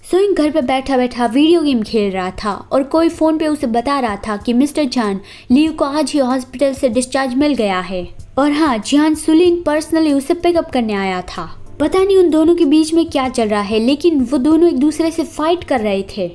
Sewing घर पर बैठा बैठा वीडियो गेम खेल रहा था और कोई फोन पे उसे बता रहा था कि मिस्टर जान लियू को आज ही हॉस्पिटल से डिस्चार्ज मिल गया है। और हाँ, जियान सुलिन पर्सनली उसे पिकअप करने आया था। पता नहीं उन दोनों के बीच में क्या चल रहा है, लेकिन वो दोनों एक दूसरे से फाइट कर रहे थे।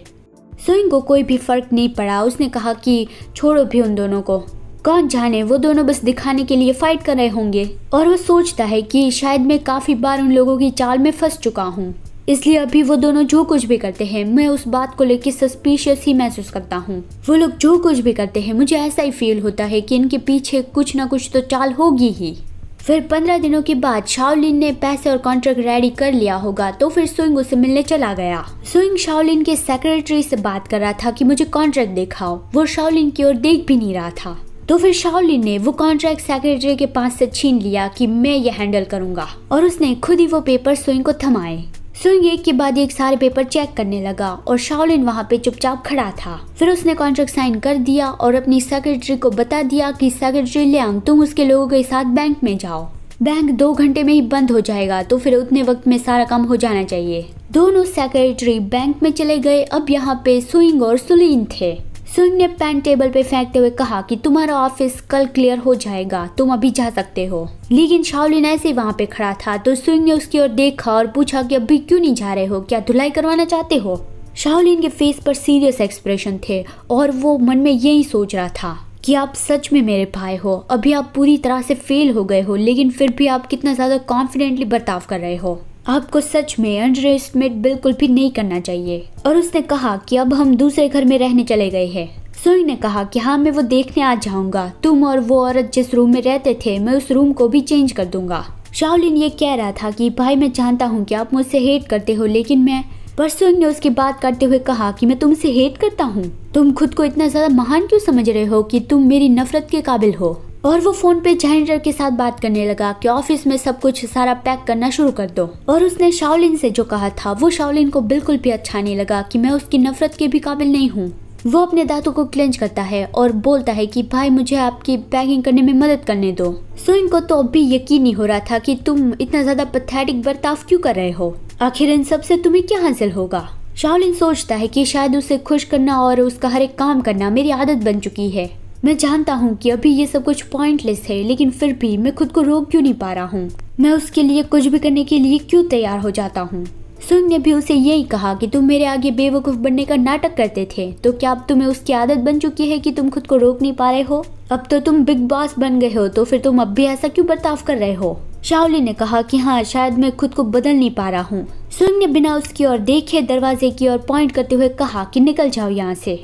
सुइंग को कोई भी फर्क नहीं पड़ा। उसने कहा कि छोड़ो भी उन दोनों को, कौन जाने वो दोनों बस दिखाने के लिए फाइट कर रहे होंगे। और वो सोचता है कि शायद मैं काफी बार उन लोगों की चाल में फंस चुका हूँ, इसलिए अभी वो दोनों जो कुछ भी करते हैं मैं उस बात को लेकर सस्पिशियस ही महसूस करता हूँ। वो लोग जो कुछ भी करते हैं मुझे ऐसा ही फील होता है कि इनके पीछे कुछ ना कुछ तो चाल होगी ही। फिर 15 दिनों के बाद शाओलिन ने पैसे और कॉन्ट्रैक्ट रेडी कर लिया होगा, तो फिर सुइंग उसे मिलने चला गया। सुइंग शाओलिन के सेक्रेटरी से बात कर रहा था कि मुझे कॉन्ट्रैक्ट दिखाओ। वो शाओलिन की ओर देख भी नहीं रहा था। तो फिर शाओलिन ने वो कॉन्ट्रैक्ट सेक्रेटरी के पास से छीन लिया कि मैं ये हैंडल करूंगा, और उसने खुद ही वो पेपर सुइंग को थमाए। सुइंग एक के बाद एक सारे पेपर चेक करने लगा और शाओलिन वहाँ पे चुपचाप खड़ा था। फिर उसने कॉन्ट्रैक्ट साइन कर दिया और अपनी सेक्रेटरी को बता दिया कि सेक्रेटरी लियांग तुम उसके लोगों के साथ बैंक में जाओ। बैंक 2 घंटे में ही बंद हो जाएगा, तो फिर उतने वक्त में सारा काम हो जाना चाहिए। दोनों सेक्रेटरी बैंक में चले गए। अब यहाँ पे सुइंग और सुलिन थे। सुइंग ने पेन टेबल पे फेंकते हुए कहा कि तुम्हारा ऑफिस कल क्लियर हो जाएगा, तुम अभी जा सकते हो। लेकिन शाओलिन ऐसे ही वहाँ पे खड़ा था, तो सुइंग ने उसकी ओर देखा और पूछा कि अभी क्यों नहीं जा रहे हो, क्या धुलाई करवाना चाहते हो। शाओलिन के फेस पर सीरियस एक्सप्रेशन थे और वो मन में यही सोच रहा था कि आप सच में मेरे भाई हो। अभी आप पूरी तरह से फेल हो गए हो, लेकिन फिर भी आप कितना ज्यादा कॉन्फिडेंटली बर्ताव कर रहे हो। आपको सच में अंडर एस्टिमेट बिल्कुल भी नहीं करना चाहिए। और उसने कहा कि अब हम दूसरे घर में रहने चले गए हैं। सुइंग ने कहा कि हाँ, मैं वो देखने आ जाऊंगा। तुम और वो औरत जिस रूम में रहते थे मैं उस रूम को भी चेंज कर दूंगा। शाओलिन ये कह रहा था कि भाई मैं जानता हूँ कि आप मुझसे हेट करते हो, लेकिन मैं पर सुइंग ने उसकी बात काटते हुए कहा कि मैं तुमसे हेट करता हूँ। तुम खुद को इतना ज्यादा महान क्यों समझ रहे हो कि तुम मेरी नफरत के काबिल हो। और वो फोन पे जैनिटर के साथ बात करने लगा कि ऑफिस में सब कुछ सारा पैक करना शुरू कर दो। और उसने शाओलिन से जो कहा था वो शाओलिन को बिल्कुल भी अच्छा नहीं लगा कि मैं उसकी नफरत के भी काबिल नहीं हूँ। वो अपने दांतों को क्लेंच करता है और बोलता है कि भाई मुझे आपकी पैकिंग करने में मदद करने दो। सुइंग को तो अब भी यकीन नहीं हो रहा था कि तुम इतना ज्यादा पैथेटिक बर्ताव क्यों कर रहे हो। आखिर इन सब से तुम्हें क्या हासिल होगा। शाओलिन सोचता है कि शायद उसे खुश करना और उसका हर एक काम करना मेरी आदत बन चुकी है। मैं जानता हूँ कि अभी ये सब कुछ पॉइंटलेस है, लेकिन फिर भी मैं खुद को रोक क्यों नहीं पा रहा हूँ। मैं उसके लिए कुछ भी करने के लिए क्यों तैयार हो जाता हूँ। सुइंग ने भी उसे यही कहा कि तुम मेरे आगे बेवकूफ बनने का नाटक करते थे, तो क्या अब तुम्हें उसकी आदत बन चुकी है कि तुम खुद को रोक नहीं पा रहे हो। अब तो तुम बिग बॉस बन गए हो, तो फिर तुम अब भी ऐसा क्यों बर्ताव कर रहे हो। शाओलिन ने कहा कि हाँ, शायद मैं खुद को बदल नहीं पा रहा हूँ। सुइंग ने बिना उसकी ओर देखे दरवाजे की ओर पॉइंट करते हुए कहा कि निकल जाओ यहाँ से।